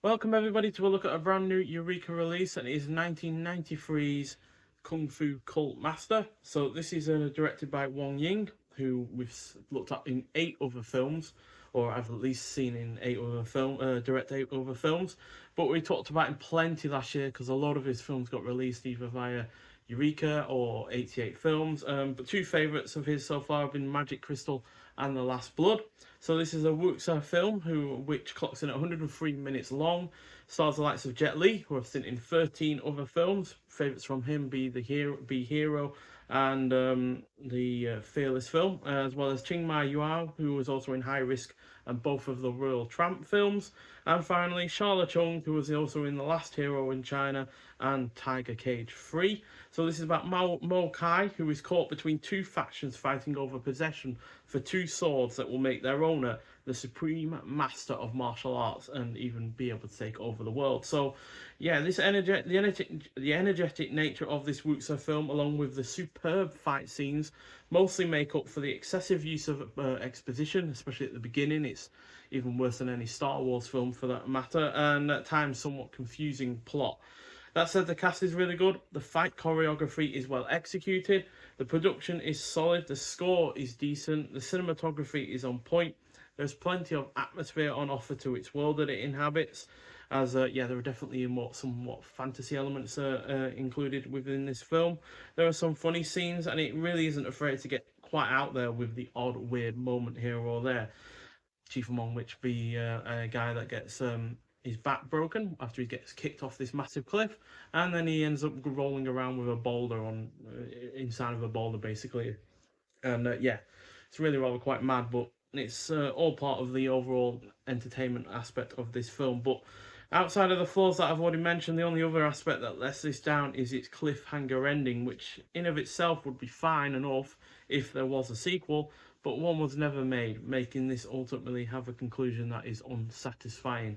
Welcome everybody to a look at a brand new Eureka release, and it is 1993's Kung Fu Cult Master. So this is directed by Wong Jing, who we've looked at in 8 other films, or I've at least seen in 8 other films. But we talked about him plenty last year because a lot of his films got released either via Eureka or 88 Films. But two favourites of his so far have been Magic Crystal and The Last Blood. So this is a Wuxia film which clocks in at 103 minutes long. Stars the likes of Jet Li, who I've seen in 13 other films. Favourites from him be Hero, and the Fearless film, as well as Ching Mai Yuao, who was also in High Risk and both of the Royal Tramp films. And finally, Charlotte Chung, who was also in The Last Hero in China and Tiger Cage 3. So this is about Mo Kai, who is caught between two factions fighting over possession for two swords that will make their owner the supreme master of martial arts and even be able to take over the world. So, yeah, the energetic nature of this Wuxia film, along with the superb fight scenes, mostly make up for the excessive use of exposition, especially at the beginning. It's even worse than any Star Wars film for that matter, and at times somewhat confusing plot. That said, the cast is really good, the fight choreography is well executed, the production is solid, the score is decent, the cinematography is on point, there's plenty of atmosphere on offer to its world that it inhabits, as yeah, there are definitely somewhat fantasy elements included within this film. There are some funny scenes, and it really isn't afraid to get quite out there with the odd weird moment here or there. Chief among which be a guy that gets his back broken after he gets kicked off this massive cliff, and then he ends up rolling around with a boulder on inside of a boulder basically, and yeah, it's really rather quite mad, but it's all part of the overall entertainment aspect of this film. But outside of the flaws that I've already mentioned, the only other aspect that lets this down is its cliffhanger ending, which in of itself would be fine enough if there was a sequel, but one was never made, making this ultimately have a conclusion that is unsatisfying.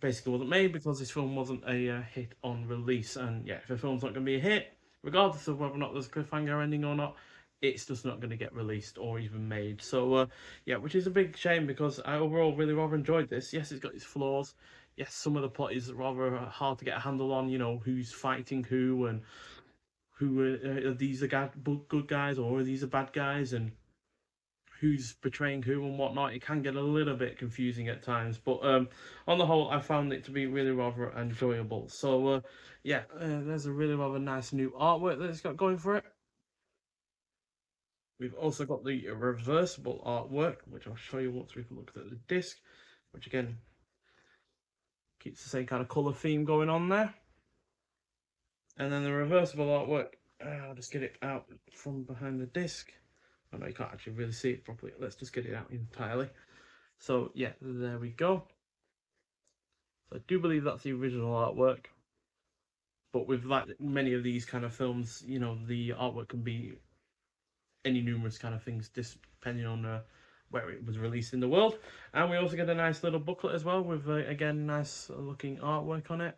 Basically wasn't made because this film wasn't a hit on release, and yeah, if a film's not going to be a hit, regardless of whether or not there's a cliffhanger ending or not, it's just not going to get released or even made. So yeah, which is a big shame because I overall really rather enjoyed this. Yes, it's got its flaws. Yes, some of the plot is rather hard to get a handle on. You know, who's fighting who, and who are these the good guys or are these the bad guys, and who's betraying who and whatnot. It can get a little bit confusing at times, but on the whole, I found it to be really rather enjoyable. So yeah, there's a really rather nice new artwork that it's got going for it. We've also got the reversible artwork, which I'll show you once we've looked at the disc, which again keeps the same kind of colour theme going on there. And then the reversible artwork, I'll just get it out from behind the disc. Oh no, you can't actually really see it properly. Let's just get it out entirely. So yeah, there we go. So I do believe that's the original artwork. But with like many of these kind of films, you know, the artwork can be any numerous kind of things, just depending on where it was released in the world. And we also get a nice little booklet as well with again nice looking artwork on it.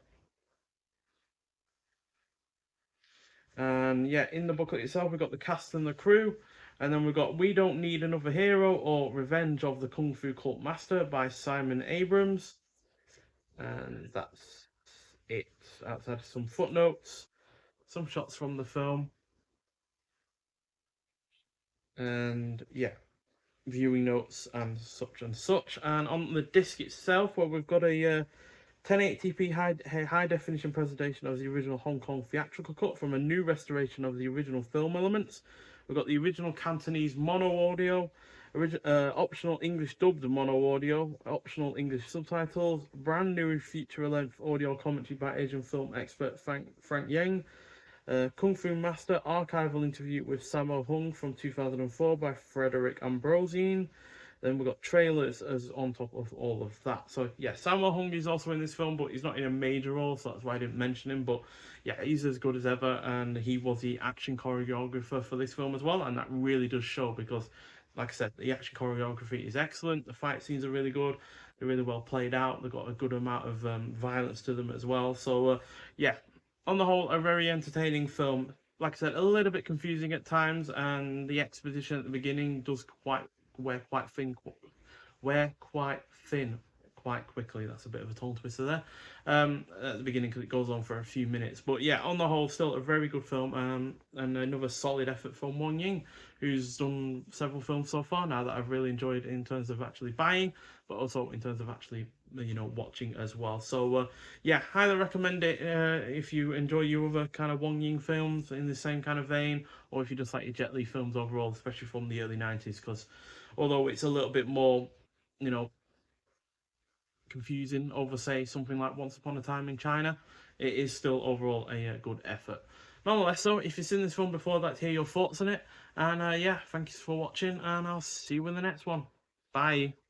And yeah, in the booklet itself, we've got the cast and the crew, and then we've got We Don't Need Another Hero or Revenge of the Kung Fu Cult Master by Simon Abrams. And that's it. Outside some footnotes, some shots from the film, and yeah, viewing notes and such and such. And on the disc itself, well, we've got a 1080p high definition presentation of the original Hong Kong theatrical cut from a new restoration of the original film elements. We've got the original Cantonese mono audio, optional English dubbed mono audio, optional English subtitles, brand new feature length audio commentary by Asian film expert Frank Yang, Kung Fu Master archival interview with Sammo Hung from 2004 by Frederick Ambrosine. Then we've got trailers as on top of all of that. So yeah, Sammo Hung is also in this film, but he's not in a major role, so that's why I didn't mention him. But yeah, he's as good as ever, and he was the action choreographer for this film as well, and that really does show because, like I said, the action choreography is excellent. The fight scenes are really good. They're really well played out. They've got a good amount of violence to them as well. So yeah, on the whole, a very entertaining film. Like I said, a little bit confusing at times, and the exposition at the beginning does quite wear quite thin, quite quickly. That's a bit of a tongue twister there at the beginning, because it goes on for a few minutes. But yeah, on the whole, still a very good film, and another solid effort from Wong Jing, who's done several films so far now that I've really enjoyed in terms of actually buying, but also in terms of actually, you know, watching as well. So yeah, highly recommend it if you enjoy your other kind of Wong Jing films in the same kind of vein, or if you just like your Jet Li films overall, especially from the early 90s, because although it's a little bit more, you know, confusing over, say, something like Once Upon a Time in China, it is still overall a good effort. Nonetheless, though, if you've seen this film before, I'd like to hear your thoughts on it. And yeah, thank you for watching, and I'll see you in the next one. Bye.